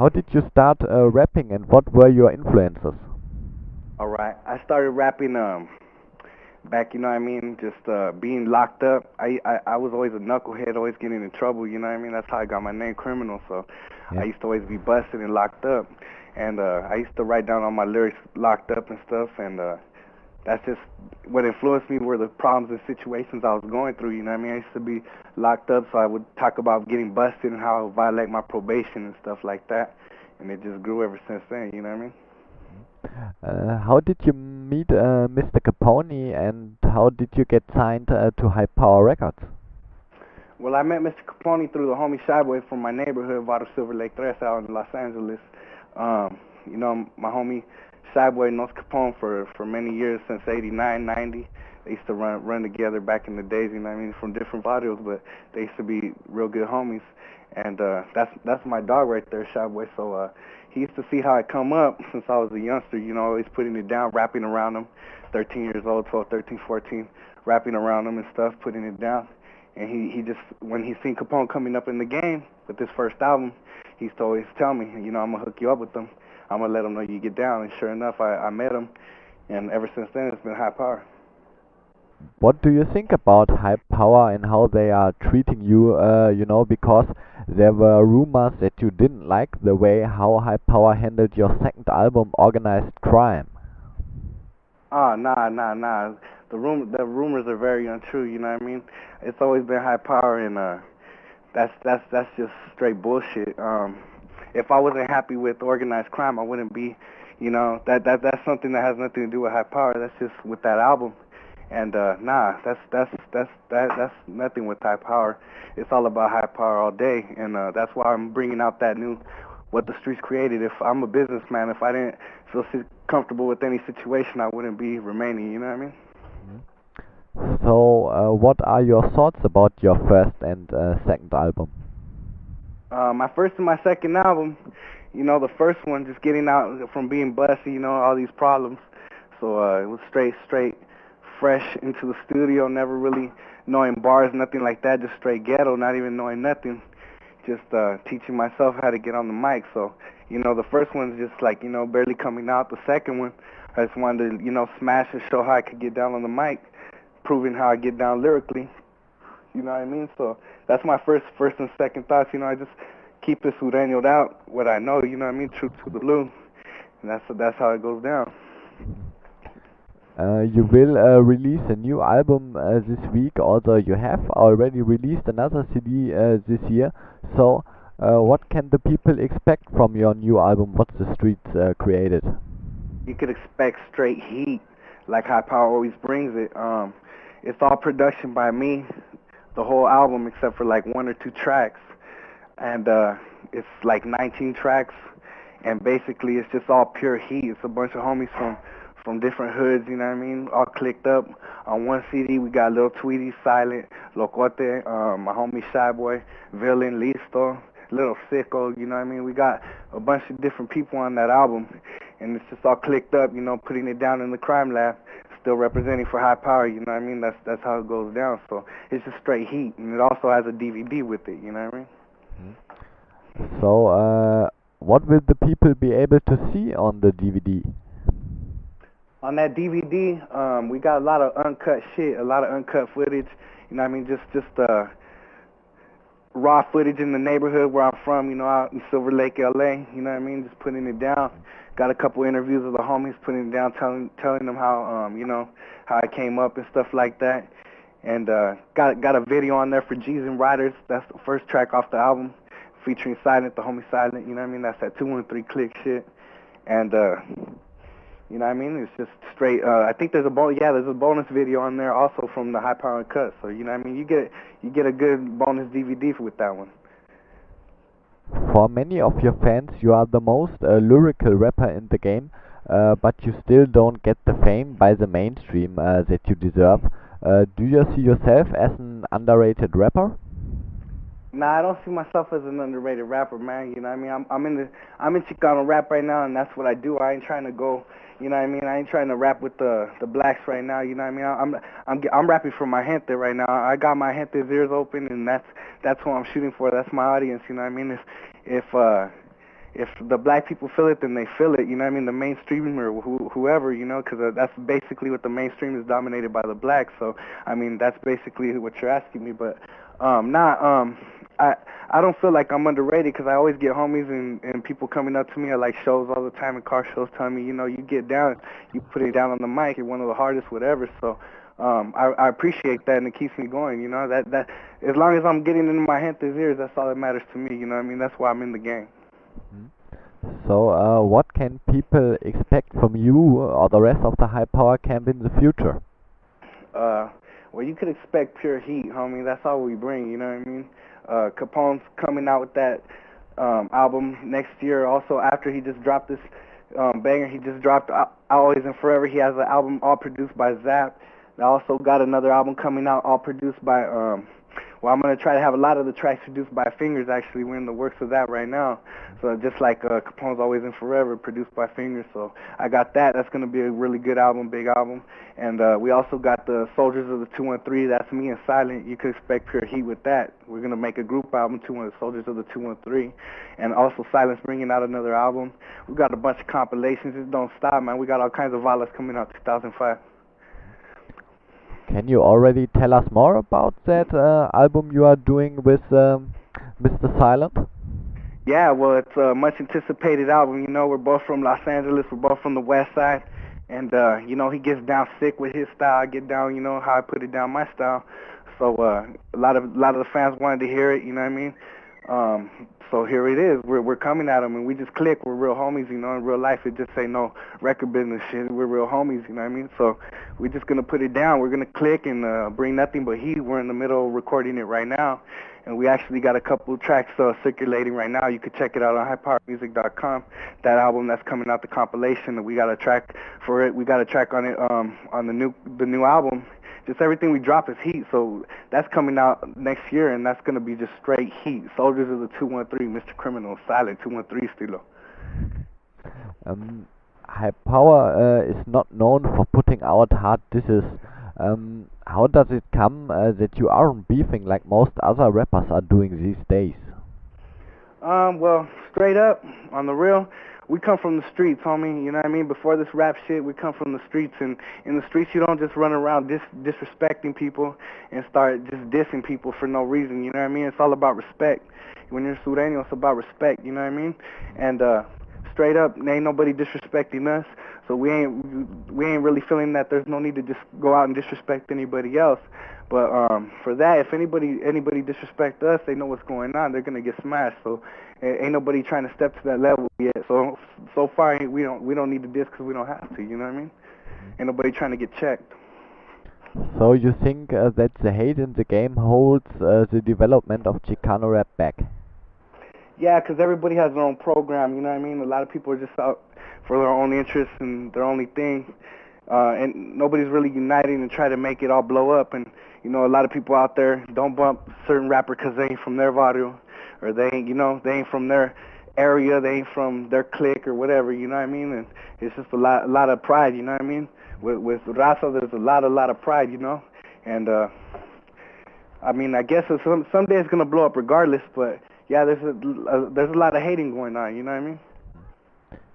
How did you start rapping and what were your influences? All right. I started rapping back, just being locked up. I was always a knucklehead, always getting in trouble, you know what I mean? That's how I got my name Criminal. So I Yeah. used to always be busted and locked up. And I used to write down all my lyrics locked up and stuff and that's just what influenced me were the problems and situations I was going through, you know what I mean? I used to be locked up, so I would talk about getting busted and how I would violate my probation and stuff like that. And it just grew ever since then, you know what I mean? How did you meet Mr. Capone and how did you get signed to High Power Records? Well, I met Mr. Capone through the homie Shyboy from my neighborhood, Vato Silver Lake 3 out in Los Angeles. My homie Shyboy knows Capone for many years, since 89, 90. They used to run together back in the days, you know what I mean, from different barrios, but they used to be real good homies. And that's my dog right there, Shyboy. So he used to see how I come up since I was a youngster, always putting it down, rapping around him, 13 years old, 12, 13, 14, rapping around him and stuff, putting it down. And he just, when he seen Capone coming up in the game with his first album, he used to always tell me, I'm going to hook you up with them. I'm going to let him know you get down. And sure enough, I met him. And ever since then, it's been High Power. What do you think about High Power and how they are treating you, because there were rumors that you didn't like the way how High Power handled your second album, Organized Crime. Oh, nah. The rumors are very untrue, you know what I mean? It's always been High Power, and that's just straight bullshit. If I wasn't happy with Organized Crime, I wouldn't be, that's something that has nothing to do with High Power. That's just with that album. And that's nothing with High Power. It's all about High Power all day, and that's why I'm bringing out that new What the Streets Created. If I'm a businessman, if I didn't feel comfortable with any situation, I wouldn't be remaining. You know what I mean? So, what are your thoughts about your first and second album? My first and my second album, the first one, just getting out from being busy, all these problems. So it was straight, fresh into the studio, never really knowing bars, nothing like that, just straight ghetto, not even knowing nothing, just teaching myself how to get on the mic. So, the first one's just like, barely coming out. The second one, I just wanted to, smash and show how I could get down on the mic, proving how I get down lyrically. You know what I mean? So that's my first and second thoughts. I just keep it sureñoed out, what I know. You know what I mean? True to the blue, and that's how it goes down. You will release a new album this week, although you have already released another CD this year. So, what can the people expect from your new album, What the Streets Created? You could expect straight heat, like High Power always brings it. It's all production by me, the whole album except for like one or two tracks, and it's like 19 tracks, and basically it's just all pure heat. It's a bunch of homies from different hoods, you know what I mean, all clicked up. On one CD we got Lil Tweety, Silent, Locote, my homie Shyboy, Villain, Listo, Little Sicko, you know what I mean. We got a bunch of different people on that album, and it's just all clicked up, putting it down in the crime lab, still representing for High Power, you know what I mean. That's how it goes down. So it's just straight heat, and it also has a DVD with it, you know what I mean. So, what will the people be able to see on the DVD? On that DVD, we got a lot of uncut shit, a lot of uncut footage, you know what I mean, just raw footage in the neighborhood where I'm from, out in Silver Lake, LA, you know what I mean, just putting it down. Got a couple interviews with the homies, putting it down, telling them how, how I came up and stuff like that. And got a video on there for G's and Riders. That's the first track off the album, featuring Silent, the homie Silent, you know what I mean, that's that 213 click shit. And you know what I mean? It's just straight. I think there's a bonus video on there also from the High Power Cut. So you know what I mean? You get a good bonus DVD with that one. For many of your fans, you are the most lyrical rapper in the game, but you still don't get the fame by the mainstream that you deserve. Do you see yourself as an underrated rapper? Nah, I don't see myself as an underrated rapper, man. You know what I mean? I'm in Chicano rap right now, and that's what I do. I ain't trying to go. You know what I mean? I ain't trying to rap with the blacks right now. You know what I mean? I'm rapping for my gente right now. I got my gente's ears open, and that's who I'm shooting for. That's my audience. You know what I mean? if the black people feel it, then they feel it. You know what I mean? The mainstream or whoever, you know, because that's basically what the mainstream is dominated by the blacks. So I mean, that's basically what you're asking me. But I I don't feel like I'm underrated because I always get homies and people coming up to me at like shows all the time and car shows telling me, you know, you get down, you put it down on the mic, you're one of the hardest, whatever. So I appreciate that and it keeps me going. You know that as long as I'm getting into my gentes' ears, that's all that matters to me. You know what I mean? That's why I'm in the game. Mhm. So, what can people expect from you or the rest of the High Power Camp in the future? Uh, well, you could expect pure heat, homie. That's all we bring. You know what I mean? Capone's coming out with that album next year. Also, after he just dropped this banger, he just dropped Always and Forever. He has an album all produced by Zap. I also got another album coming out all produced by well, I'm gonna try to have a lot of the tracks produced by Fingers. Actually, we're in the works of that right now. So just like Capone's Always and Forever, produced by Fingers. So I got that. That's gonna be a really good album, big album. And we also got the Soldiers of the 213. That's me and Silent. You could expect pure heat with that. We're gonna make a group album, Soldiers of the 213. And also Silent's bringing out another album. We got a bunch of compilations. It don't stop, man. We got all kinds of valas coming out 2005. Can you already tell us more about that album you are doing with Mr. Silent? Yeah, well, it's a much anticipated album. You know, we're both from Los Angeles. We're both from the West Side, and you know, he gets down sick with his style. I get down, you know, how I put it down my style. So a lot of the fans wanted to hear it. You know what I mean? So here it is. We're coming at him, and we just click. We're real homies, you know. In real life, it just ain't no record business shit. We're real homies, you know what I mean? So we're just gonna put it down. We're gonna click and bring nothing but heat. We're in the middle of recording it right now, and we actually got a couple tracks circulating right now. You could check it out on highpowermusic.com. That album that's coming out, the compilation, and we got a track for it. We got a track on it on the new album. Just everything we drop is heat, so that's coming out next year, and that's gonna be just straight heat. Soldiers of the 213, Mr. Criminal, Silent 213 stilo. High Power is not known for putting out hard disses. How does it come that you aren't beefing like most other rappers are doing these days? Well, straight up, on the real, we come from the streets, homie, you know what I mean? Before this rap shit, we come from the streets, and in the streets you don't just run around disrespecting people and start just dissing people for no reason, you know what I mean? It's all about respect. When you're Sureño, it's about respect, you know what I mean? And straight up, ain't nobody disrespecting us, so we ain't really feeling that there's no need to just go out and disrespect anybody else. But for that, if anybody disrespect us, they know what's going on. They're gonna get smashed. So ain't nobody trying to step to that level yet. So far, we don't need to diss because we don't have to. You know what I mean? Ain't nobody trying to get checked. So you think that the hate in the game holds the development of Chicano rap back? Yeah, because everybody has their own program. You know what I mean? A lot of people are just out for their own interests and their only thing. And nobody's really uniting and try to make it all blow up. And you know, a lot of people out there don't bump certain rapper because they ain't from their barrio, or they ain't from their area, they ain't from their clique or whatever. You know what I mean? And it's just a lot of pride. You know what I mean? With Raza, there's a lot of pride. You know, and I mean, I guess someday it's gonna blow up regardless. But yeah, there's a lot of hating going on. You know what I mean?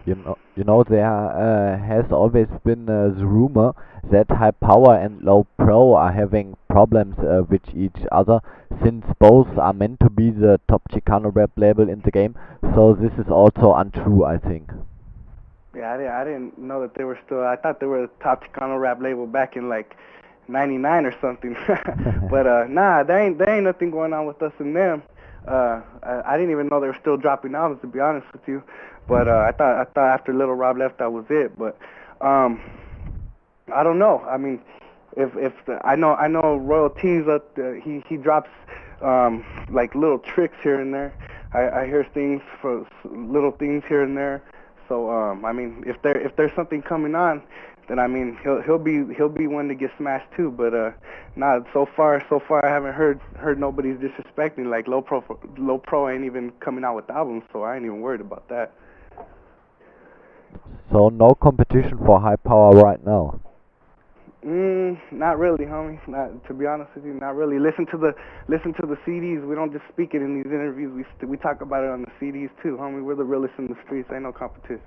You know, there has always been the rumor that High Power and Low Pro are having problems with each other, since both are meant to be the top Chicano rap label in the game. So this is also untrue, I think. Yeah, I didn't know that they were still. I thought they were the top Chicano rap label back in like '99 or something. But nah, there ain't nothing going on with us and them. I didn't even know they were still dropping albums, to be honest with you. But I thought after Little Rob left, that was it. But I don't know. I mean, I know Royal T's he drops like little tricks here and there. I hear things for little things here and there. So I mean, if there's something coming on, then I mean he'll be one to get smashed too. But nah, so far I haven't heard nobody's disrespecting. Like Low Pro ain't even coming out with albums, so I ain't even worried about that. So no competition for High Power right now. Not really, homie. Not, to be honest with you, not really. Listen to the CDs. We don't just speak it in these interviews. We talk about it on the CDs too, homie. We're the realest in the streets. Ain't no competition.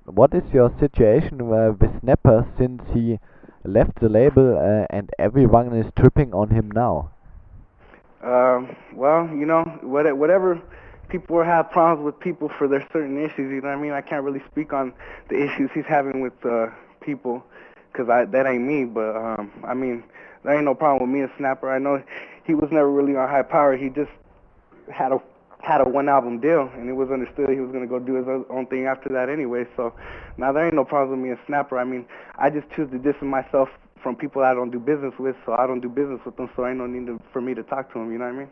What is your situation with Snapper since he left the label and everyone is tripping on him now? Well, you know, whatever people have problems with people for their certain issues. You know what I mean? I can't really speak on the issues he's having with people, cause that ain't me. But I mean, there ain't no problem with me and Snapper. I know he was never really on high power. He just had a one album deal, and it was understood he was gonna go do his own thing after that anyway. So now there ain't no problem with me and Snapper. I mean, I just choose to distance myself from people I don't do business with, so I don't do business with them. So ain't no need for me to talk to them. You know what I mean?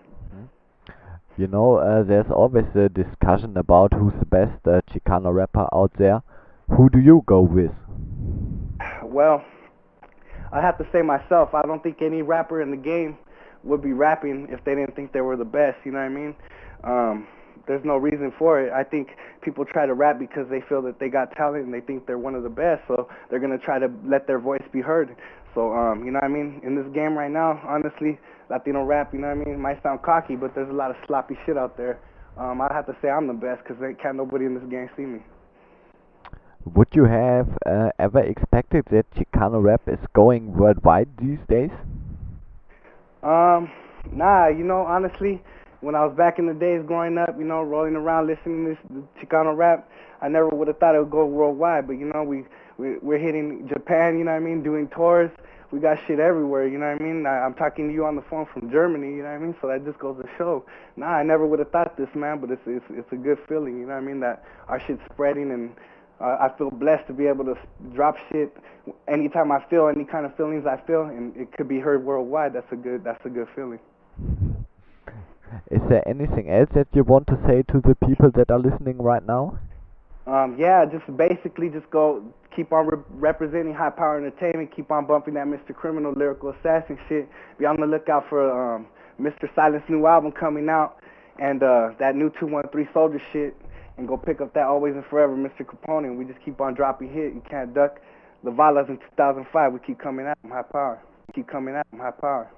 You know, there's always a discussion about who's the best Chicano rapper out there. Who do you go with? Well, I have to say myself, I don't think any rapper in the game would be rapping if they didn't think they were the best, you know what I mean? There's no reason for it. I think people try to rap because they feel that they got talent and they think they're one of the best, so they're going to try to let their voice be heard. So, you know what I mean? In this game right now, honestly, Latino rap, you know what I mean? It might sound cocky, but there's a lot of sloppy shit out there. I'd have to say I'm the best because can't nobody in this game see me. Would you have ever expected that Chicano rap is going worldwide these days? Nah, you know, honestly, when I was back in the days growing up, you know, rolling around listening to this Chicano rap, I never would have thought it would go worldwide. But, you know, we're hitting Japan, you know what I mean, doing tours. We got shit everywhere, you know what I mean? I'm talking to you on the phone from Germany, you know what I mean? So that just goes to show. Nah, I never would have thought this, man, but it's a good feeling, you know what I mean, that our shit's spreading, and I feel blessed to be able to drop shit anytime I feel any kind of feelings I feel, and it could be heard worldwide. That's a good feeling. Is there anything else that you want to say to the people that are listening right now? Yeah, just basically just go keep on representing High Power Entertainment, keep on bumping that Mr. Criminal Lyrical Assassin shit. Be on the lookout for Mr. Silent's new album coming out, and that new 213 Soldier shit, and go pick up that Always and Forever Mr. Capone, and we just keep on dropping hit. You can't duck. The Valas in 2005, we keep coming out from High Power. Keep coming out from High Power.